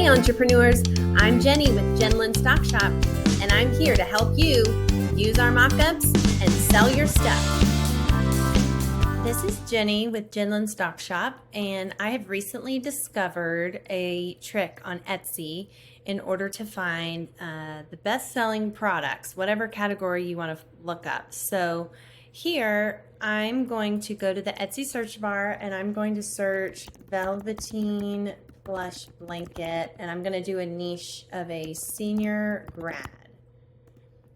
Hey entrepreneurs, I'm Jenny with Jenlin Stock Shop, and I'm here to help you use our mock-ups and sell your stuff. This is Jenny with Jenlin Stock Shop, and I have recently discovered a trick on Etsy in order to find the best-selling products, whatever category you want to look up. So here, I'm going to go to the Etsy search bar, and I'm going to search velveteen blush blanket, and I'm going to do a niche of a senior grad.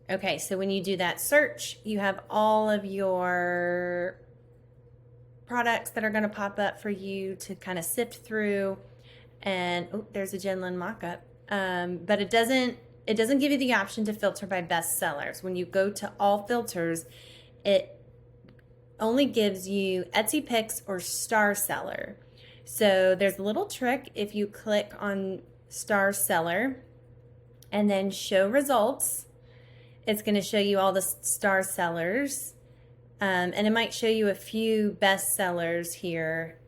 Okay, so when you do that search, you have all of your products that are going to pop up for you to kind of sift through. And oh, there's a Jenlin mock-up, but it doesn't give you the option to filter by bestsellers. When you go to all filters, it only gives you Etsy Picks or Star Seller. So there's a little trick. If you click on Star Seller and then show results, it's going to show you all the star sellers, and it might show you a few best sellers here,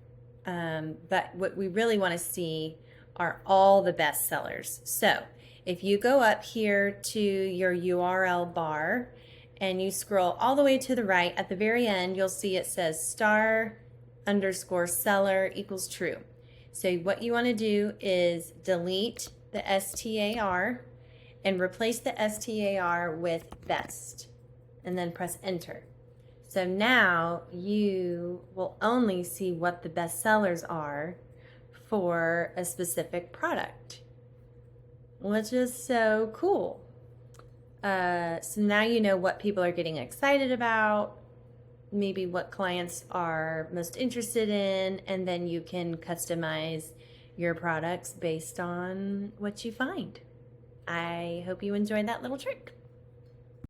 but what we really want to see are all the best sellers. So if you go up here to your URL bar and you scroll all the way to the right, at the very end you'll see it says star_seller equals true. So what you want to do is delete the STAR and replace the STAR with best, and then press enter. So now you will only see what the best sellers are for a specific product, which is so cool. So now you know what people are getting excited about, maybe what clients are most interested in, and then you can customize your products based on what you find. I hope you enjoyed that little trick.